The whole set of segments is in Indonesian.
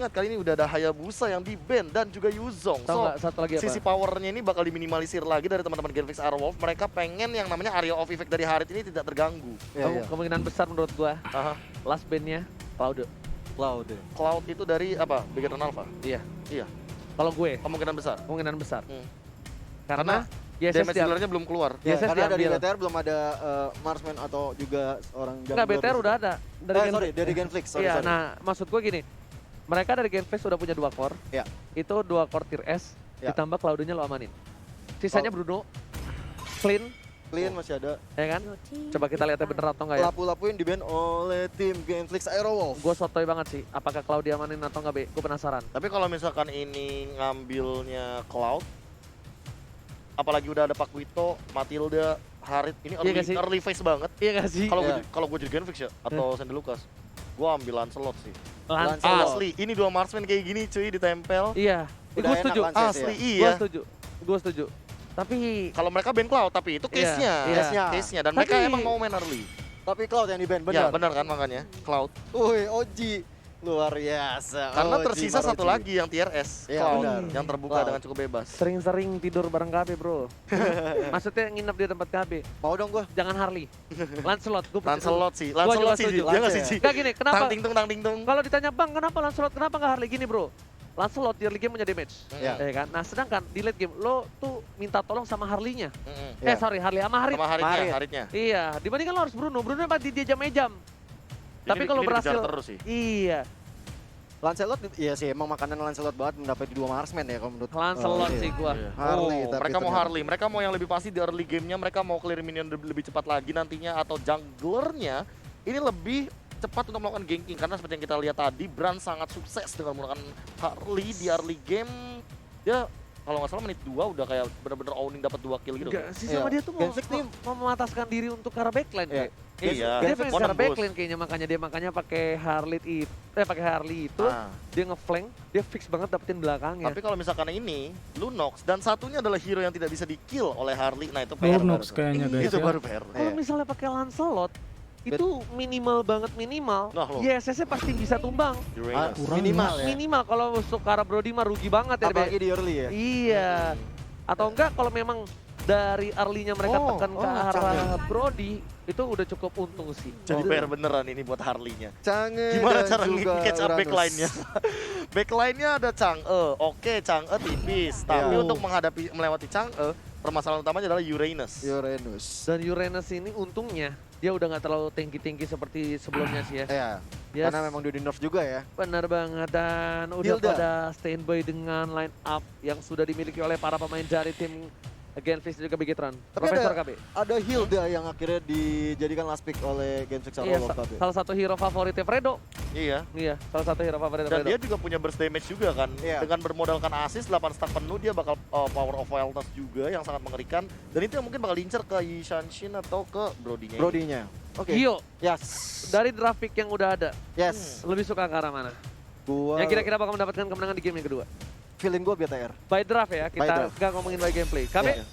ingat kali ini udah ada Hayabusa yang di-ban dan juga Yuzong. Tahu nggak satu lagi apa? Sisi powernya ini bakal diminimalisir lagi dari teman-teman Genflix Airwolf. Mereka pengen yang namanya area of effect dari Harit ini tidak terganggu. Kemungkinan besar menurut gua Aha. last bandnya Cloud. Cloud itu dari apa? Bigetron Alpha? Iya. Iya. Kalau gue Kemungkinan besar. kemungkinan besar. Karena YSS damage dealernya belum keluar. Ya, YSS karena dari diambil. BTR belum ada marksman atau juga seorang Enggak, BTR udah ada. Dari Genflix. Iya, nah maksud gue gini. Mereka dari Genflix udah punya 2 core. Iya. Itu 2 core tier S, Ya. ditambah Cloud-nya lo amanin. Sisanya Bruno, Clean, Clean masih ada. ya kan? Coba kita lihatnya bener atau enggak ya. Lapu-lapu yang di-ban oleh tim Genflix Aerowolf. Gue sotoy banget sih. Apakah Cloud diamanin atau enggak, Be? Gue penasaran. Tapi kalau misalkan ini ngambilnya Cloud, apalagi udah ada Paquito, Matilda, Harit, ini Iya nggak sih? early phase banget. Iya gak sih? Kalau gue jadi Genflix ya, atau Sandy Lucas, gue ambil Lancelot sih. Lancelot. Asli, ini 2 marksman kayak gini cuy, ditempel. Iya. Udah Gue enak setuju. Lances ya. Asli, Gue iya. setuju. Gue setuju. Tapi Kalau mereka ban Cloud, tapi itu case-nya. Iya. Case-nya. Dan Tapi- mereka emang mau main early. Tapi Cloud yang di-ban, Ya, benar. benar kan makanya, Cloud. Wih, Oji. Luar biasa. Karena Oji, tersisa satu Maroji. lagi yang tier S, Iya, Cloud. benar. Yang terbuka Cloud. dengan cukup bebas. sering-sering tidur bareng KB, bro. Maksudnya nginep di tempat KB. Mau dong gua. Jangan Harley. Lancelot. Gue Lancelot sih, Gua juga Lancelot sih, setuju. dia nggak sih, Lance Ji? Enggak gini, Tang kenapa? ting tung, tang ting tung. Kalau ditanya Bang, kenapa Lancelot? Kenapa nggak Harley gini, bro? Lancelot di early game punya damage, Iya. ya kan? Nah, sedangkan di late game lo tuh minta tolong sama Harley-nya. Iya. Sorry, Harley sama Harit. Sama Haritnya, Harit. Haritnya. Iya, dibandingkan lo harus Bruno. Bruno pasti dia jam-jam. Tapi kalau Ini berhasil, dikejar terus sih. iya, Lancelot, iya sih emang makanan Lancelot banget mendapat 2 marksman ya kalau menurut. Lancelot iya. sih gua. Iya. Harley, tapi Mereka mau ternyata- Harley, mereka mau yang lebih pasti di early gamenya, mereka mau clear minion lebih cepat lagi nantinya, atau junglernya ini lebih cepat untuk melakukan ganking, karena seperti yang kita lihat tadi, Brand sangat sukses dengan menggunakan Harley di early game. Dia kalau nggak salah menit 2 udah kayak bener-bener owning dapat 2 kill gitu. Enggak sih, Iya. sama dia tuh mau, Genflix nih- mau memataskan diri untuk ke arah backline. Iya. Kayak. Iya, Dia pengen mau secara nembus. backline kayaknya, makanya pakai Harley itu, pakai Harley itu, Ah. dia ngeflank, dia fix banget dapetin belakangnya. Tapi kalau misalkan ini Lunox dan satunya adalah hero yang tidak bisa di-kill oleh Harley, nah itu PR Lunox baru. kayaknya guys Itu ya. baru PR. Kalau Iya. misalnya pakai Lancelot, itu minimal banget minimal. Nah, loh. YSS-nya pasti bisa tumbang. Uranus. Kurang Minimal ya. Minimal kalau masuk ke arah Brody mah rugi banget ya. Apalagi Be. di early ya. Iya. Atau enggak kalau memang dari early-nya mereka tekan ke arah Brody, itu udah cukup untung sih. Jadi PR beneran ini buat Harley-nya. Canggih Gimana dan cara juga nge-catch up Uranus. backline-nya? Backline-nya ada Chang'e. Oke, Chang'e tipis. Tapi Iya. untuk melewati Chang'e, permasalahan utamanya adalah Uranus. Uranus. Dan Uranus ini untungnya dia udah nggak terlalu tinggi-tinggi seperti sebelumnya sih ya. Iya. Yes. Karena memang dia di nerf juga ya. Benar banget, dan udah Hilda. pada standby dengan line up yang sudah dimiliki oleh para pemain dari tim Genflix dan juga Bigetron. Tapi Profesor ada- KB. Ada Hilda yang akhirnya dijadikan last pick oleh Genflix Iya, Aerowolf tapi. salah satu hero favoritnya Fredo. Iya. Iya, salah satu hero favoritnya Dan Fredo. dia juga punya burst damage juga kan. Iya. Dengan bermodalkan assist 8 stack penuh, dia bakal power of wildness juga yang sangat mengerikan. Dan itu yang mungkin bakal lincer ke Yi Shanshin atau ke Brody-nya. ini. Brody-nya. Oke. Gio, Yes. dari draft pick yang udah ada, Yes. lebih suka ke arah mana? Gua Yang kira-kira bakal mendapatkan kemenangan di game yang kedua? feeling gua BTR. By draft ya, kita draft. nggak ngomongin by gameplay. KB, Iya.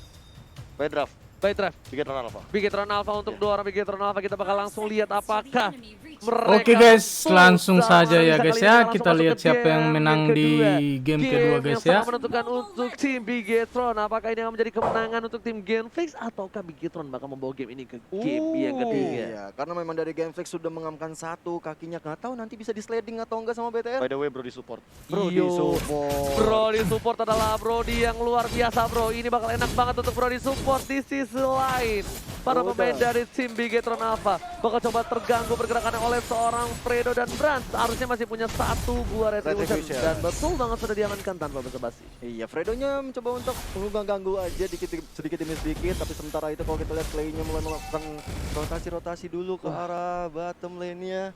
By draft, by draft. Bigetron Alpha. Bigetron Alpha untuk Iya. dua orang Bigetron Alpha, kita bakal langsung lihat apakah mereka Oke guys, full langsung sama saja ya bisa guys kali ya. ini langsung Kita masuk lihat ke siapa yang game menang di kedua. game kedua guys yang ya. sangat menentukan untuk tim Bigetron. Apakah ini akan menjadi kemenangan untuk tim Genflix ataukah Bigetron bakal membawa game ini ke game yang ketiga? Iya, karena memang dari Genflix sudah mengamankan satu kakinya, nggak tahu nanti bisa di sliding atau enggak sama BTR. By the way, Brody support. Brody Yo. support. Brody support adalah Brody yang luar biasa bro. Ini bakal enak banget untuk Brody support. Di sisi lain, para Udah. pemain dari tim Bigetron Alpha bakal coba terganggu pergerakannya oleh seorang Fredo dan Brand. Harusnya masih punya satu buah Retribution. Retribution. Dan betul banget sudah diamankan tanpa basa-basi. Iya, Fredo-nya mencoba untuk mengganggu aja sedikit demi sedikit, tapi sementara itu kalau kita lihat Clay-nya mulai melakukan rotasi-rotasi dulu ke arah bottom lane-nya.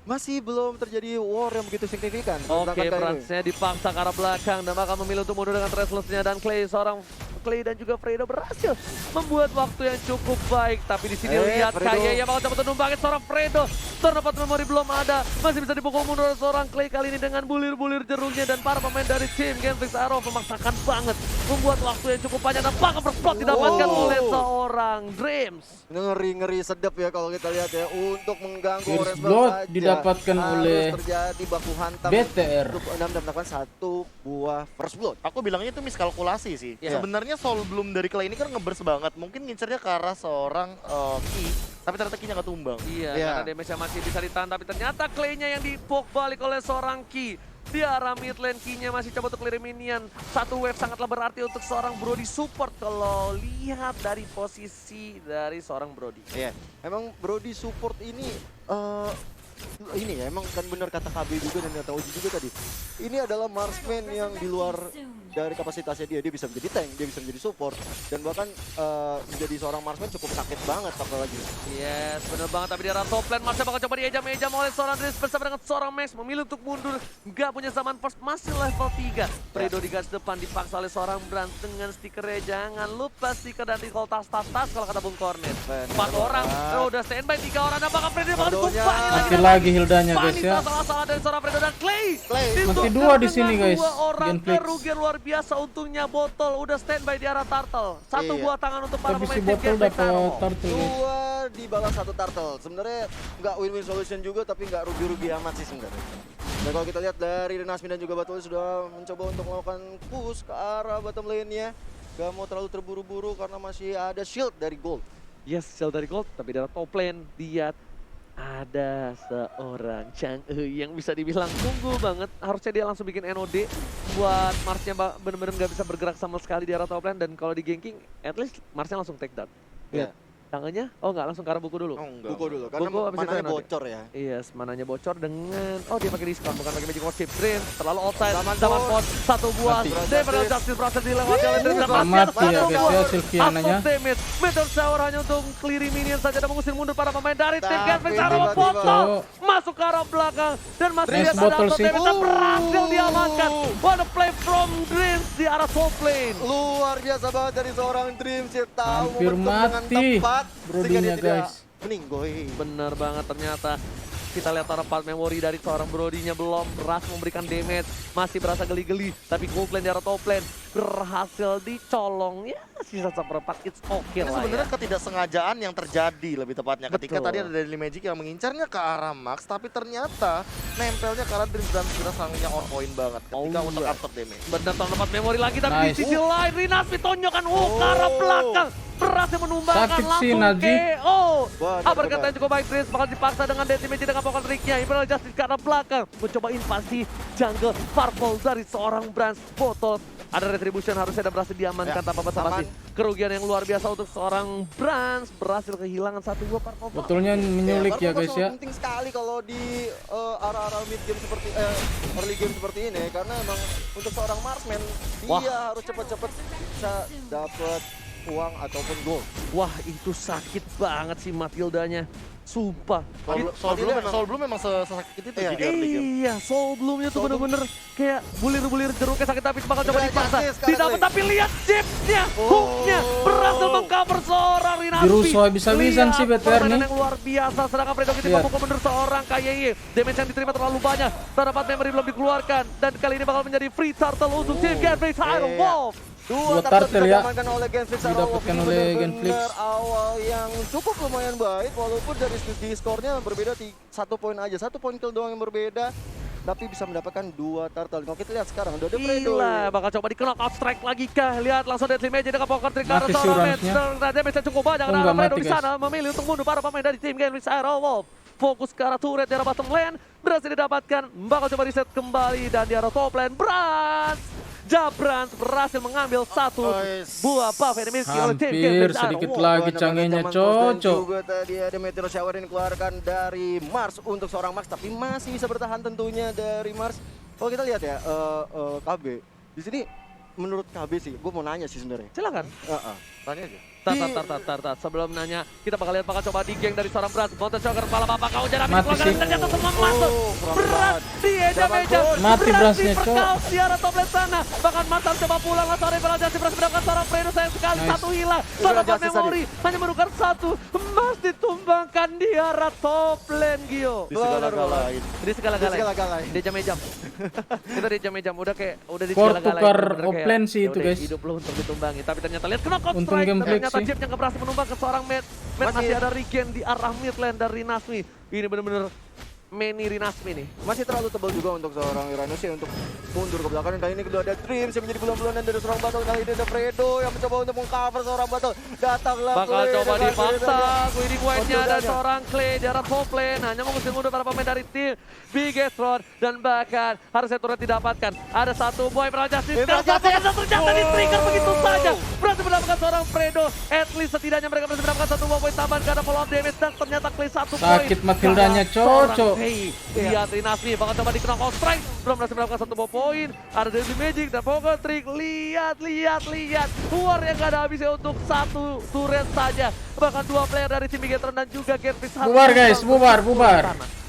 Masih belum terjadi war yang begitu signifikan. Oke, Sedangkan Brandsnya dipaksa ke arah belakang dan bakal memilih untuk mundur dengan Restless-nya, dan Clay dan juga Fredo berhasil membuat waktu yang cukup baik. Tapi di sini lihat Fredo. kayaknya bakal coba numbangin seorang Fredo. Terdapat memori belum ada, masih bisa dipukul mundur oleh seorang Clay kali ini dengan bulir-bulir jeruknya, dan para pemain dari tim Genflix Arrow memaksakan banget membuat waktu yang cukup panjang dan bahkan first blood didapatkan Oh. oleh seorang Dreams. Ngeri-ngeri sedap ya kalau kita lihat ya untuk mengganggu First Orange blood saja. didapatkan Harus oleh terjadi baku hantam BTR. untuk 6 dan mendapatkan 1 buah first blood. Aku bilangnya itu miskalkulasi sih. Iya. Sebenarnya Soul Bloom dari Clay ini kan ngebers banget. Mungkin ngincernya ke arah seorang Ki, tapi ternyata Ki-nya nggak tumbang. Iya, Iya. karena damage-nya masih bisa ditahan, tapi ternyata Clay-nya yang dipok balik oleh seorang Ki. Di arah mid lane, Ki-nya masih coba untuk clear minion. Satu wave sangatlah berarti untuk seorang Brody support kalau lihat dari posisi dari seorang Brody. Iya. Emang Brody support ini ini ya emang kan benar kata KB juga dan kata Oji juga tadi. Ini adalah marksman yang di luar dari kapasitasnya dia bisa menjadi tank, dia bisa menjadi support dan bahkan menjadi seorang marksman cukup sakit banget apalagi. Yes, bener banget. Tapi di arah top lane, Marsha bakal coba diejam-ejam oleh seorang Dreams bersama dengan seorang Max. Memilih untuk mundur, nggak punya zaman first, masih level 3. Fredo di garis depan dipaksa oleh seorang Brand dengan stikernya. Jangan lupa stiker dan recall tas kalau kata Bung Cornet. Bener 4 orang, banget. udah standby 3 orang. Apakah Fredo bakal Fredonya. ditumpahin Mati lagi Hildanya guys Vanita ya. salah-salah dari seorang Fredo dan Clay. Clay. Mati dua di sini, Dengan guys. 2 orang Genflix. kerugian luar biasa. Untungnya Botol udah standby di arah Turtle. Satu Iya. buah tangan untuk para Tapi pemain si tim botol Genflix dapat Arrow. turtle ya. 2 dibalas 1 turtle. Sebenarnya nggak win-win solution juga tapi nggak rugi-rugi amat sih sebenarnya. Dan kalau kita lihat dari Renasmi dan juga Batul sudah mencoba untuk melakukan push ke arah bottom lane-nya. Gak mau terlalu terburu-buru karena masih ada shield dari Gold. Yes, sel dari Gold, tapi dari top lane dia ada seorang Chang yang bisa dibilang tunggu banget. Harusnya dia langsung bikin NOD buat Marsnya bener-bener nggak bisa bergerak sama sekali di arah top lane. Dan kalau di ganking, at least Marsnya langsung take down. Iya. Tangannya, oh nggak langsung ke arah buku dulu. Oh, enggak. Buku dulu karena Buku abis itu mananya NOD. bocor ya. Yes, mananya bocor dengan dia pakai diskon bukan pakai magic worship. Dreams terlalu outside, Zaman zaman pot. pot, satu buah. Mati. Devil Justice berhasil dilewati oleh Dreams dan Selamat masih ada ya satu guys buah. ya Sylviananya. Up damage, Meteor Shower hanya untuk clearing minion saja dan mengusir mundur para pemain dari tim Tapi Genflix Arrow. tiba-tiba- Botol masuk ke arah belakang dan masih Nice lihat ada botol auto sih. damage dan berhasil diamankan. What a play from Dreams di arah top lane. Luar biasa banget dari seorang Dreams ya, tahu Hampir momentum dengan mati tepat Brodinya, sehingga dia tidak guys. meninggoy. Bener banget ternyata. Kita lihat arah part memory dari seorang Brodinya belum berhasil memberikan damage. Masih berasa geli-geli. Tapi gold lane di arah top lane berhasil dicolong. Ya sisa seperempat, it's okay Ini lah sebenarnya ya. ketidaksengajaan yang terjadi lebih tepatnya ketika Betul. tadi ada Daily Magic yang mengincarnya ke arah Max, tapi ternyata nempelnya karena Dreams dan Spira sangatnya on point banget ketika Oh, untuk iya. after damage. Bener tahun dapat memori lagi tapi di Nice. sisi lain Rinasmi tonjokan ke arah belakang. Berhasil menumbangkan Sakit sih, langsung Najib. KO. Benar, Uppercut benar. yang cukup baik Dreams bakal dipaksa dengan Deadly Magic dengan pokok triknya. Imperial Justice ke arah belakang. Mencoba invasi jungle Purple dari seorang Brand Botol. Ada retribution harusnya ada berhasil diamankan Ya, tanpa basa-basi. aman. Kerugian yang luar biasa untuk seorang Brand berhasil kehilangan 1-2 Purple. Botolnya menyulik ya Purple guys sangat ya. penting sekali kalau di arah-arah mid game seperti early game seperti ini karena emang untuk seorang marksman Wah. dia harus cepat-cepat bisa dapat uang ataupun gold. Wah itu sakit banget sih Matildanya. Sumpah. Soul Bloom memang sesakit itu Iya. sih di early game. Iya, Soul Bloom-nya tuh Soul Bloom. bener-bener kayak bulir-bulir jeruknya sakit tapi bakal coba Udah, dipaksa. Justice sekarang, Didapat Clay. tapi lihat chipnya, Oh. hooknya berhasil mengcover seorang Rinasmi. Dirusuh habis-habisan sih BTR permainan nih. yang luar biasa. Sedangkan Fredo kita Lihat. mampu mundur seorang KYY. Damage yang diterima terlalu banyak. Terdapat memory belum dikeluarkan dan kali ini bakal menjadi free turtle untuk tim Genflix Iron Iya. Wolf. Dua Dua turtle turtle bisa ya. diamankan oleh Genflix Arrow. Didapatkan Ini oleh benar-benar Genflix. awal yang cukup lumayan baik walaupun dari segi skornya berbeda 1 poin aja. 1 poin kill doang yang berbeda tapi bisa mendapatkan 2 turtle. Kalau kita lihat sekarang udah ada Fredo. Gila, bakal coba di knock out strike lagi kah? Lihat langsung Deadly Magic dengan poker trick Mati arah sih seorang Uransnya. Match. Damage cukup banyak Oh, dan nggak Fredo mati, di guys. sana memilih untuk mundur para pemain dari tim Genflix Iron Wolf. Fokus ke arah turret di arah bottom lane, berhasil didapatkan, bakal coba reset kembali dan di arah top lane, Jabrans berhasil mengambil satu buah buff yang dimiliki oleh tim Hampir Genflix Iron sedikit Wolf. lagi Benar-benar canggihnya zaman post dan cocok. juga tadi ada Meteor Shower yang dikeluarkan dari Mars untuk seorang Max tapi masih bisa bertahan tentunya dari Mars. Kalau kita lihat ya KB di sini menurut KB sih, gue mau nanya sih sebenarnya. Silakan. Tanya aja. Tar. Sebelum nanya, kita bakal lihat bakal coba di geng dari seorang Brans. Mountain Shocker kepala bapak kau jadi Mati sih. ternyata semua masuk. Berat di meja. Mati Bransnya, Cok. Di arah top lane sana. Bahkan Martar coba pulang lah sore Beral Justice berhasil mendapatkan seorang Fredo sayang sekali. Nice. Satu hilang. Seorang Beral Justice Memory hanya merugikan satu. Emas ditumbangkan di arah top lane Gio. Di segala-galain. Di segala-galanya. Segala-galanya. Dia jam-jam. Itu dia jam-jam. Udah di Core segala-galanya. tukar Bener-bener kayak, offlane sih itu, yaudah, guys. Hidup lu untuk ditumbangi. Tapi ternyata lihat kena Untung strike. game flick Ternyata sih. Jip yang berhasil menumbang ke seorang Matt. Matt masih ada regen di arah mid lane dari Nasmi. Ini bener-bener Manny Rinasmi nih. Masih terlalu tebal juga untuk seorang Uranus ya untuk mundur ke belakang. Dan kali ini kedua ada Dreams yang menjadi bulan-bulanan dari seorang Battle. Kali ini ada Fredo yang mencoba untuk mengcover seorang Battle. Datanglah Bakal Clay coba dengan dipaksa. Fredo-nya. Winning point-nya ada Konturannya. seorang Clay di arah top lane. Hanya mengusir mundur para pemain dari tim Bigetron. Dan bahkan harusnya turret didapatkan. Ada satu boy Beral Justice. Beral Justice. Ternyata di trigger begitu saja. Berhasil mendapatkan seorang Fredo. At least setidaknya mereka berhasil mendapatkan satu poin tambahan karena follow up damage. Dan ternyata Clay satu poin. Sakit Matildanya, cocok. Lihat Rinasmi bakal coba di knock strike. Belum berhasil mendapatkan satu poin. Ada Deadly Magic dan Poker Trick. Lihat. War yang gak ada habisnya untuk satu turret saja. Bahkan dua player dari tim Bigetron dan juga Genfis. Bubar, guys, bubar.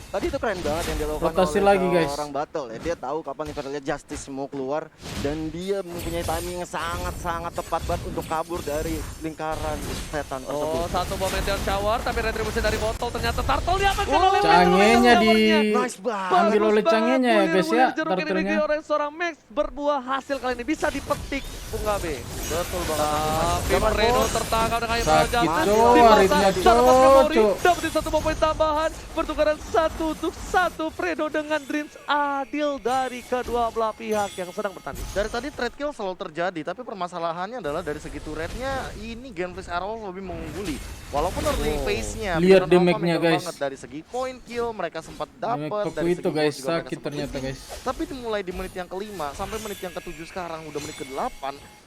Tadi itu keren banget yang dilakukan Rotasi oleh lagi, guys. seorang Battle ya. Dia tahu kapan Imperial Justice mau keluar dan dia mempunyai timing yang sangat tepat banget untuk kabur dari lingkaran setan tersebut. Oh, satu momentum shower tapi retribusi dari botol ternyata Turtle diamankan oleh Cangenya di Nice banget. ambil oleh cangenya ya guys ya, Turtle-nya. turtle-nya. Oleh seorang Max berbuah hasil kali ini bisa dipetik Bung Gabe. Betul banget. Tapi Fredo tertangkap dengan Sakit, Imperial Cok. Justice. Ritnya, Cok. Dapetin satu poin tambahan. Pertukaran 1-1 Fredo dengan Dreams adil dari kedua belah pihak yang sedang bertanding. Dari tadi trade kill selalu terjadi, tapi permasalahannya adalah dari segi turretnya ini Genfis Arrow lebih mengungguli. Walaupun early phase-nya Lihat Bigetron Alpha damage-nya, middle guys. banget. Dari segi point kill mereka sempat Damage dapat, Poku dari itu segi guys, gold juga mereka sakit sempat ternyata leading. guys. Tapi mulai di menit yang kelima sampai menit yang ketujuh sekarang udah menit ke-8,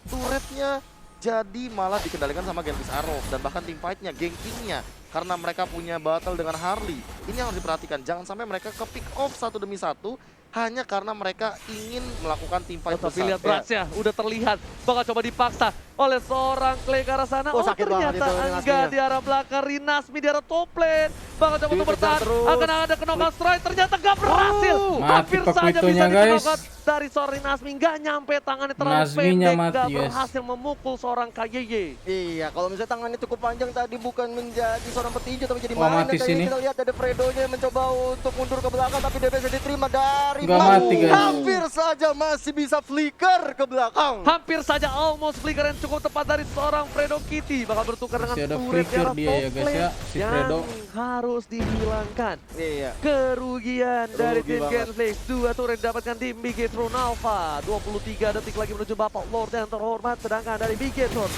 turretnya jadi malah dikendalikan sama Genfis Arrow dan bahkan team fight-nya, gankingnya karena mereka punya battle dengan Harley. Ini yang harus diperhatikan, jangan sampai mereka ke pick off satu demi satu hanya karena mereka ingin melakukan team fight Tapi besar. lihat Bratsnya udah terlihat bakal coba dipaksa oleh seorang Clay ke arah sana. Oh, sakit banget ternyata itu Rinasminya. enggak di arah belakang. Rinasmi di arah top lane. Bakal coba untuk Dikejar bertahan. terus. Akan ada knockout strike. Ternyata nggak berhasil. Mati Hampir saja Pakuitonya, bisa guys. di-knockout dari seorang Rinasmi. Nggak nyampe tangannya terlalu Nasminya pendek. mati, Nggak guys. berhasil memukul seorang KYY. Iya, kalau misalnya tangannya cukup panjang tadi bukan menjadi seorang petinju tapi jadi Oh, mainan. mati Kali sini. ini kita lihat ada Fredo-nya yang mencoba untuk mundur ke belakang tapi DPS diterima dari Nggak Mau. mati, guys. Hampir saja masih bisa flicker ke belakang. Hampir saja almost flicker yang cukup tepat dari seorang Fredo Kitty. Bakal bertukar dengan Masih ada turret di flicker arah dia top ya, guys, lane ya, si yang Fredo. harus dihilangkan. Iya. Kerugian dari Rugi tim banget. Genflix. 2 turret didapatkan tim Bigetron Alpha. 23 detik lagi menuju Bapak Lord yang terhormat. Sedangkan dari Bigetron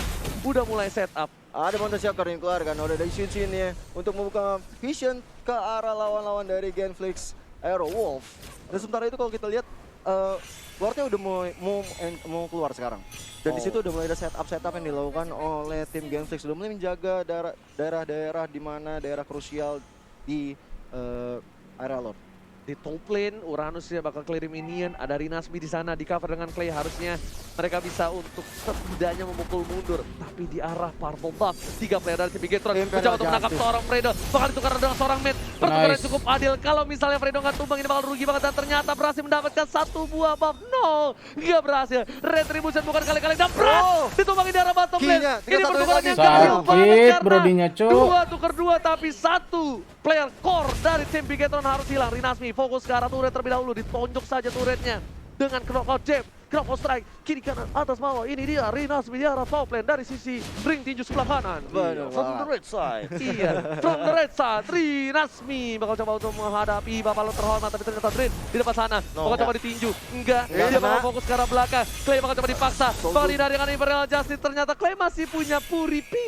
udah mulai setup. Ada Mountain Shocker yang keluar kan, udah dari Shin ya untuk membuka vision ke arah lawan-lawan dari Genflix Aero Wolf. Dan sementara itu kalau kita lihat Wardnya udah mau keluar sekarang. Dan di situ udah mulai ada setup yang dilakukan oleh tim Genflix, udah mulai menjaga daerah-daerah di mana daerah krusial di area Lord. Di top lane, Uranus ya bakal clear minion. Ada Rinasmi di sana, di cover dengan Clay. Harusnya mereka bisa untuk setidaknya memukul mundur. Tapi di arah purple buff, 3 player dari tim Bigetron mencoba untuk menangkap seorang Fredo. Bakal ditukar dengan seorang Matt. Pertukaran Nice. cukup adil. Kalau misalnya Fredo nggak tumbang, ini bakal rugi banget. Dan ternyata berhasil mendapatkan satu buah buff. No, nggak berhasil. Retribution bukan kali-kali. Dan berat ditumbangin di arah bottom lane. Kinya, Ini 3-1 pertukaran yang lagi. gagal banget Sakit karena brodinya, Cok. 2 tukar 2 tapi 1 player core dari tim Bigetron harus hilang. Rinasmi fokus ke arah turret terlebih dahulu, ditonjok saja turretnya dengan knockout jab, knockout strike, kiri kanan, atas bawah. Ini dia Rinasmi di arah top lane dari sisi ring tinju sebelah kanan. Benar From the banget. right side. Iya, from the red side, Rinasmi bakal coba untuk menghadapi Bapak Lo terhormat, tapi ternyata Drin di depan sana, bakal coba ditinju. Enggak, dia bakal fokus ke arah belakang. Clay bakal coba dipaksa, bakal dihindari dengan Imperial Justice. Ternyata Clay masih punya Puripi.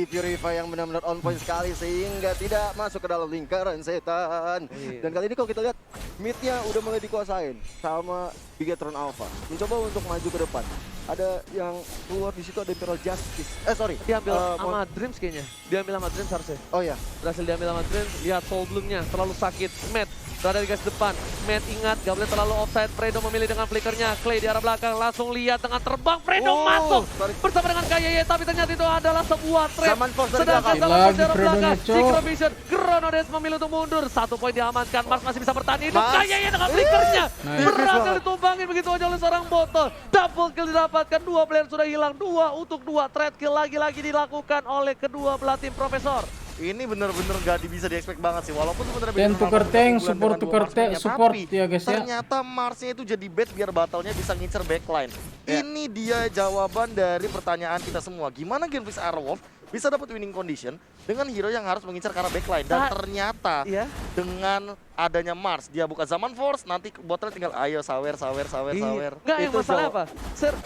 Purify yang benar-benar on point sekali sehingga tidak masuk ke dalam lingkaran setan. Iya. Dan kali ini kalau kita lihat mid-nya udah mulai dikuasain sama Bigetron Alpha. Mencoba untuk maju ke depan. Ada yang keluar di situ, ada Imperial Justice. Sorry. Diambil Eh, sama Dreams kayaknya. Diambil sama Dreams harusnya. Oh ya. Berhasil diambil sama Dreams. Lihat Soul Bloom-nya terlalu sakit. Matt berada di garis depan. Matt ingat, gak boleh terlalu offside. Fredo memilih dengan flickernya. Clay di arah belakang, langsung lihat dengan terbang. Fredo masuk bersama dengan KYY, tapi ternyata itu adalah sebuah trap. Zaman Force dari Sedangkan belakang. Zaman Force di arah Lagi Fredonya, belakang. Cok. Synchro Vision, Gronodes memilih untuk mundur. 1 poin diamankan, Mars masih bisa bertahan hidup. Mars. KYY dengan flickernya. Nice. Berhasil ditumbangin begitu aja oleh seorang botol. Double kill didapatkan, 2 player sudah hilang. 2 untuk 2, trade kill lagi-lagi dilakukan oleh kedua belah tim Profesor. Ini bener-bener gak bisa di-expect banget sih, walaupun sebenarnya Dan Bigetron tuker Alpha tank, berbulan support dengan dua tuker Marsnya, tank, support tapi ya guys ya. ternyata Marsnya itu jadi bait biar battle-nya bisa ngincer backline. Ini dia jawaban dari pertanyaan kita semua. Gimana Genflix Aerowolf bisa dapat winning condition dengan hero yang harus mengincar ke arah backline. Dan ternyata Iya. dengan adanya Mars, dia buka Zaman Force, nanti botnya tinggal ayo sawer. Enggak, yang Itu masalah so- apa?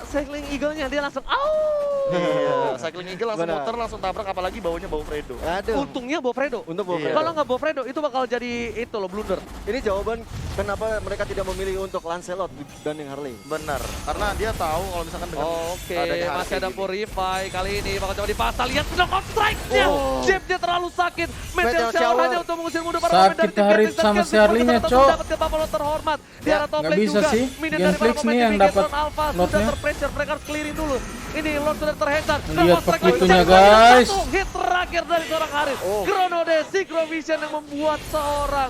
Cycling Eagle-nya dia langsung Iya, Cycling Eagle langsung Benar. muter, langsung tabrak, apalagi baunya bau Fredo. Aduh. untungnya bawa Fredo. Untuk Bob Iya. Fredo. Kalau nggak bawa Fredo itu bakal jadi itu loh blunder. Ini jawaban kenapa mereka tidak memilih untuk Lancelot dibanding Harley. Benar, karena dia tahu kalau misalkan dengan Oke, adanya masih Harvey ada gini. Purify kali ini bakal coba dipasang. Lihat knockout strike-nya. Oh. Jab-nya terlalu sakit. Meteor Meteor Shower Shower. hanya untuk mengusir mundur para Sakit pemain dari tim Harit Genflix dan sama Genflix si Harley-nya, tetap Cok. mendapat kebabalo terhormat. Di arah top nggak lane bisa juga. sih. Minion dari para Genflix pemain nih tim yang Bigetron dapat Alpha sudah lotnya. terpressure. Mereka harus clearin dulu. Ini Lord sudah terhentar. Lihat Knockout strike lagi. pekitunya, Jab lagi, guys. satu hit terakhir dari seorang Harit. Oh. Gronode, Synchro Vision yang membuat seorang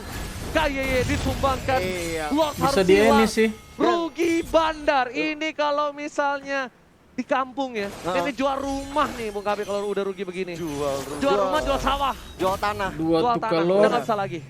KYY ditumbangkan. Iya. Lord Bisa harus di ini hilang. sih. Rugi bandar. Ini kalau misalnya di kampung ya. Heeh. Ini jual rumah nih Bung Kabe kalau udah rugi begini. Jual Jual rumah, jual sawah, Jual tanah. Dua jual tuker tanah. Udah lord, nggak bisa lagi.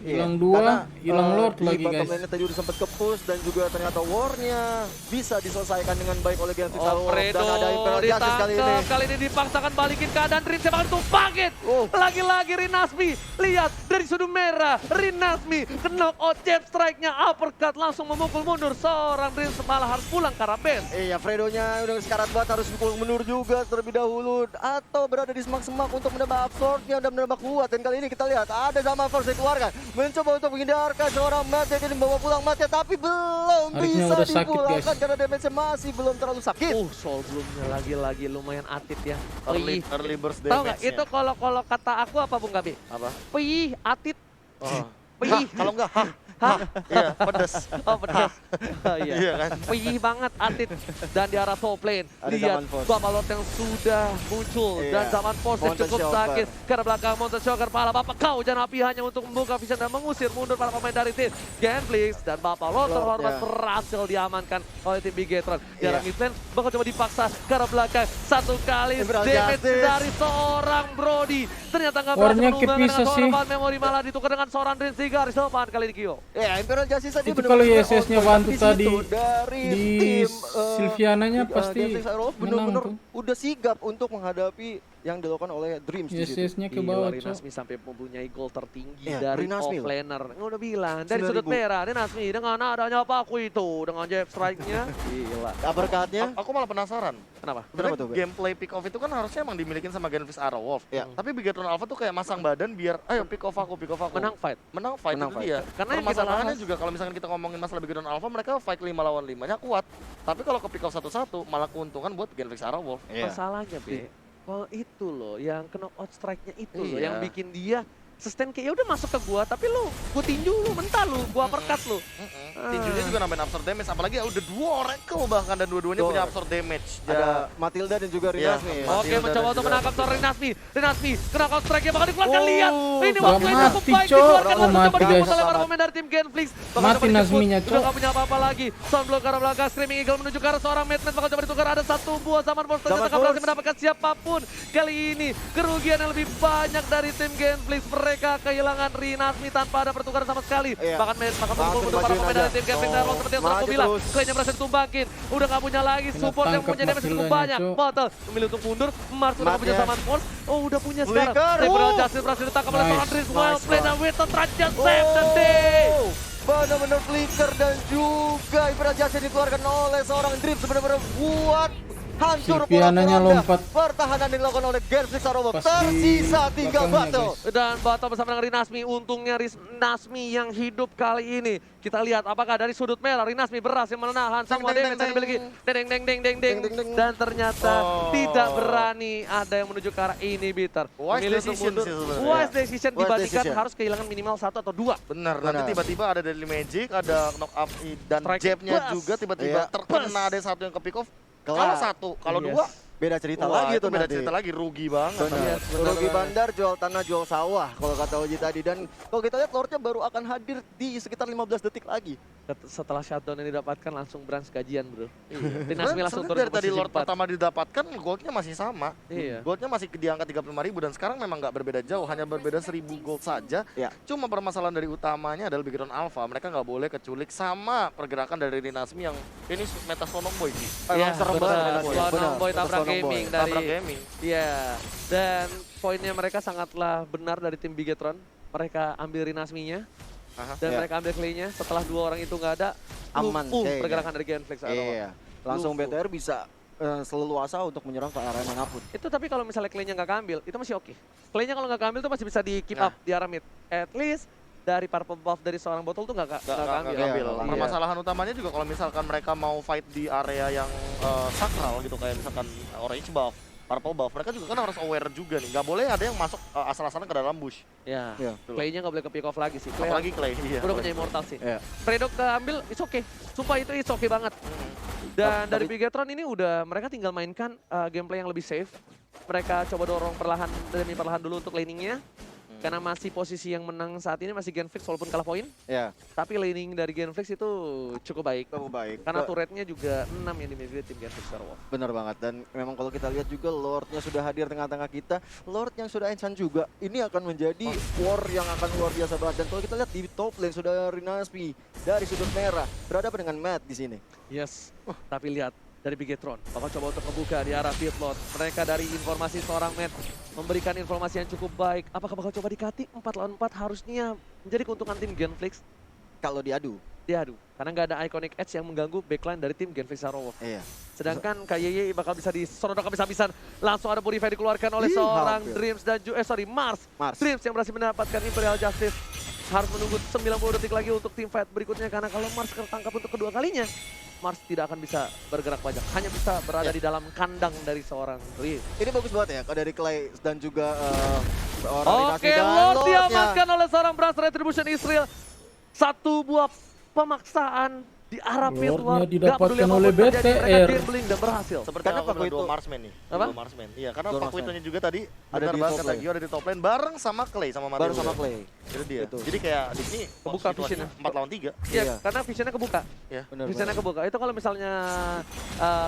hilang Karena, 2, hilang lord di lagi bottom guys. lane-nya tadi udah sempat ke-push dan juga ternyata war-nya bisa diselesaikan dengan baik oleh Genflix Aerowolf. Fredo Dan ada Imperial Justice kali ini. ditangkap. Kali ini dipaksakan balikin keadaan Dream. Saya bakal tumpangin. Oh. Lagi-lagi Rinasmi. Lihat dari sudut merah. Rinasmi knock out jab strike-nya. Uppercut langsung memukul mundur. Seorang Dream malah harus pulang ke arah base. Iya, Fredo-nya udah sekarat banget, harus pukul mundur juga terlebih dahulu. Atau berada di semak-semak untuk menambah absorb-nya dan menambah kuat. Dan kali ini kita lihat ada Zaman Force dikeluarkan. Mencoba untuk menghindarkan seorang Matt yang membawa pulang Matt-nya. Tapi belum Hariknya bisa udah sakit, dipulangkan guys. karena damage-nya masih belum terlalu sakit. Soul Bloom-nya lagi-lagi lumayan atit ya. early burst Tahu nggak? damage-nya. Itu kalau kata aku apa Bung Gabi? apa? Pih, atit. Oh. Pih. Kalau enggak, hah, Hah? iya, pedes. Oh pedas. Iya. Iya kan? Pih banget Atit. Dan di arah top lane. Ada Lihat Zaman Force. Bapak Lord yang sudah muncul. Iya. Dan Zaman Force yang Mountain cukup Shocker. sakit. Karena belakang Mountain Shocker. Pala Bapak kau jangan api hanya untuk membuka vision dan mengusir mundur para pemain dari tim Genflix. Dan Bapak Lord Lord, terhormat ya. berhasil diamankan oleh tim Bigetron. Di arah Iya. mid lane bakal coba dipaksa ke arah belakang. Satu kali Imperial damage Justice. dari seorang Brody. Ternyata nggak berhasil Warnanya menunggang kepisah dengan seorang sih. Van Memory malah ditukar dengan seorang Dream di garis depan kali ini Kyo. Ya, Imperial Justice tadi Itu benar-benar kalau ISS-nya on point. bantu Tapi di tadi situ dari di tim Sylviananya pasti Genflix Aerowolf menang benar-benar tuh. udah sigap untuk menghadapi yang dilakukan oleh Dreams di situ. ISS-nya ke Gila, bawah, Cok. Rinasmi sampai mempunyai gol tertinggi Iya, dari Rinasmi loh. offlaner. Udah bilang, dari sudut 9.000. merah, Rinasmi dengan adanya paku itu, dengan jab strike-nya. Gila. Uppercut-nya. Aku malah penasaran. Kenapa? Kenapa Sebenarnya tuh, Be? gameplay pick off itu kan harusnya emang dimilikin sama Genflix Aerowolf. Iya. Tapi Bigetron Alpha tuh kayak masang badan biar ayo pick off aku. Menang fight. Menang fight Menang itu fight. dia. Karena yang kita Permasalahannya bahas- juga kalau misalkan kita ngomongin masalah Bigetron Alpha, mereka fight 5 lawan 5-nya kuat. Tapi kalau ke pick off 1-1 malah keuntungan buat Genflix Aerowolf. Masalahnya, Be. Kalau itu loh, yang kena out strike-nya itu loh, Iya. yang bikin dia sustain kayak ya udah masuk ke gua, tapi lu gua tinju lu, mental lu, gua uppercut lu. Tinjunya juga nambahin absorb damage, apalagi udah 2 Oracle bahkan dan dua-duanya Betul. punya absorb damage. Ada Matilda dan juga Iya. Rinasmi. Oh, Oke, Matilda mencoba dan untuk juga menangkap seorang Rinasmi. Rinasmi, kena counter strike-nya bakal dikeluarkan. Oh, Lihat, ini sudah waktunya mati, cukup baik Cok. dikeluarkan. Oh, Lalu mati, coba dikepung guys. oleh para pemain dari tim Genflix. Bakal Mati coba dijemput. Nazminya, Udah Cok. nggak punya apa-apa lagi. Soundblock ke arah belakang, Screaming Eagle menuju ke arah seorang Madman. Bakal coba ditukar, ada satu buah Zaman Force. Ternyata Zaman nggak berhasil Force. mendapatkan siapapun. Kali ini, kerugian yang lebih banyak dari tim Genflix. Mereka kehilangan Rinasmi tanpa ada pertukaran sama sekali. Iya. Bahkan bakal Langsung memukul untuk para dimajuin pemain dari aja. tim Genflix. Oh, Dan seperti yang sudah aku maju bilang, terus. Clay-nya berhasil ditumbakin. Udah nggak punya lagi Kena support yang tangkap punya damage cukup Matildanya, banyak. Cok. Bottle memilih untuk mundur. Mars udah nggak punya Matnya. Zaman Force. Oh udah punya sekarang. Flicker. Temporal Oh. Justice berhasil ditangkap oleh Nice. seorang Dries. Well Nice, played Bang. dan Winston Trajan save dan day. Benar-benar flicker dan juga Imperial Justice dikeluarkan oleh seorang Dreams. Benar-benar buat hancur Sylviananya pola-pola lompat. pertahanan yang dilakukan oleh Genflix Sarawak. Pas di Tersisa 3 belakangnya, battle. guys. Dan battle bersama dengan Rinasmi, untungnya Rinasmi yang hidup kali ini. Kita lihat apakah dari sudut merah Rinasmi berhasil menahan semua Deng, deng, damage yang dimiliki. deng. Deng deng deng deng deng. Deng, deng, deng. Dan ternyata Oh. tidak berani ada yang menuju ke arah inhibitor. Wise Memilih untuk decision mundur. sih sebenarnya. Wise decision Wise dibandingkan decision. harus kehilangan minimal 1 atau 2. Benar, Benar. nanti tiba-tiba ada dari Magic, ada knock up dan Strike jabnya plus. juga tiba-tiba Iya. terkena ada satu yang ke pick off. Kelar. Kalau satu, kalau Yes. dua, Beda cerita wah, lagi itu tuh beda nanti. cerita lagi, rugi banget. Benar. Yes, benar Rugi banget. bandar, jual tanah, jual sawah kalau kata Oji tadi. Dan kalau kita lihat Lordnya baru akan hadir di sekitar 15 detik lagi. Setelah shutdown yang didapatkan langsung branch gajian, bro. Rinasmi Sebenarnya langsung turun dari ke tadi posisi Lord 4. pertama didapatkan, goldnya masih sama. Iya. Goldnya masih di angka 35.000 dan sekarang memang nggak berbeda jauh, hanya berbeda 1000 gold saja. Ya. Cuma permasalahan dari utamanya adalah Big Round Alpha, mereka nggak boleh keculik sama pergerakan dari Rinasmi yang ini meta Sonong Boy sih. Emang serem banget benar. mainan Boy. Slonong Benar, Boy betul, tabrak Slonong Boy. gaming dari Tabrak gaming. Iya. Dan poinnya mereka sangatlah benar dari tim Bigetron. Mereka ambil Rinasminya Aha. dan Iya. mereka ambil Clay-nya. Setelah 2 orang itu nggak ada, Aman kayaknya. pergerakan dari Genflix. Iya. Langsung Lumpuh. BTR bisa seleluasa untuk menyerang ke arah manapun. Itu tapi kalau misalnya Clay-nya nggak keambil, itu masih oke. Clay-nya kalau nggak keambil itu masih bisa di keep Nah. up di arah mid. At least dari purple buff dari seorang botol tuh nggak keambil. nggak Ambil. Iya. Permasalahan utamanya juga kalau misalkan mereka mau fight di area yang sakral gitu, kayak misalkan orange buff, purple buff, mereka juga kan harus aware juga nih. Nggak boleh ada yang masuk asal-asalan ke dalam bush. Ya. Iya. Clay-nya nggak boleh ke pick off lagi sih. Clay Apalagi Clay. Iya. udah punya immortal sih. Iya. Predok keambil, it's okay. Sumpah itu it's okay banget. Dan dari Bigetron ini udah mereka tinggal mainkan gameplay yang lebih safe. Mereka coba dorong perlahan demi perlahan dulu untuk laningnya. Karena masih posisi yang menang saat ini masih Genflix walaupun kalah poin. Ya, Tapi laning dari Genflix itu cukup baik. cukup baik. Karena turretnya juga 6 yang dimiliki tim Genflix Sarawak. Benar banget, dan memang kalau kita lihat juga Lordnya sudah hadir tengah-tengah kita. Lord yang sudah enchant juga, ini akan menjadi war yang akan luar biasa banget. Dan kalau kita lihat di top lane sudah Rinasmi dari sudut merah berhadapan dengan Matt di sini. Yes, tapi lihat dari Bigetron bakal coba untuk membuka di arah Pitlot. Mereka dari informasi seorang Matt memberikan informasi yang cukup baik. Apakah bakal coba dikati 4 lawan 4 harusnya menjadi keuntungan tim Genflix? Kalau diadu, Diadu, karena nggak ada Iconic Edge yang mengganggu backline dari tim Genflix Sarawak. iya. Sedangkan KYY bakal bisa diserodok habis-habisan. Langsung ada Purify dikeluarkan oleh Ih, seorang hampir. Dreams dan Mars. Mars. Dreams yang berhasil mendapatkan Imperial Justice. Harus menunggu 90 detik lagi untuk tim fight berikutnya. Karena kalau Mars tertangkap untuk kedua kalinya, Mars tidak akan bisa bergerak banyak. Hanya bisa berada di dalam kandang dari seorang Dreams. Ini bagus banget ya, dari Clay dan juga orang Oke, Lord diamankan oleh seorang Brass Retribution Israel. Satu buah pemaksaan di arah pit Lordnya luar. Nggak didapatkan peduli apapun oleh terjadi, mereka BTR. gambling dan berhasil. Seperti Karena yang aku bilang, Pakuito- dua Marsman nih. Apa? Dua Marsman. Iya, karena Dua Pakuitonya juga tadi Ada benar di banget top kata lane. Gio, ada di top lane bareng sama Clay sama Mateo. baru sama Clay. Itu dia. Betul. Jadi kayak di sini Kebuka situasinya visionnya. 4 lawan 3. Iya, Iya. karena visionnya kebuka. Ya. Benar. Visionnya kebuka. Itu kalau misalnya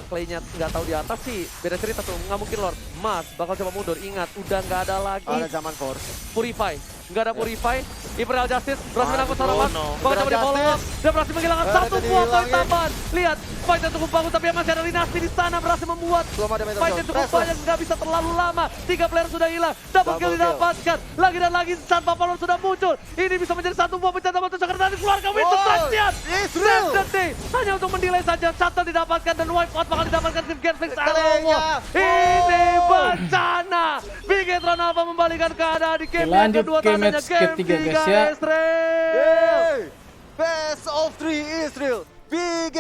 Clay-nya nggak tahu di atas sih beda cerita tuh. Nggak mungkin Lord. Mas bakal coba mundur. Ingat, udah nggak ada lagi Ada zaman Force. Purify. Nggak ada Purify. Imperial Justice berhasil menangkap Aduh, seorang Mas. no. Bakal coba di Imperial follow up. Justice. Dia berhasil menghilangkan Ada satu buah poin dihilangin. tambahan. Lihat, fight yang cukup bagus tapi masih ada Rinasmi di sana berhasil membuat Belum ada Metal fight yang Zone. cukup Restless. banyak, nggak bisa terlalu lama. 3 player sudah hilang, double kill Double kill. didapatkan. Lagi dan lagi saat Papalon sudah muncul. Ini bisa menjadi satu buah pencet batu cakar dari keluarga Winter Wow, Sajian. Israel. Day hanya untuk mendelay saja. Shuttle didapatkan dan wipe out bakal didapatkan tim Genflix Kelenya. Sarawak. Ini bencana. Bigetron Alpha membalikan keadaan di game yang Lanjut kedua. ke Tandanya match ketiga, guys, ya. Israel. Yeay. Best of 3 Israel. Big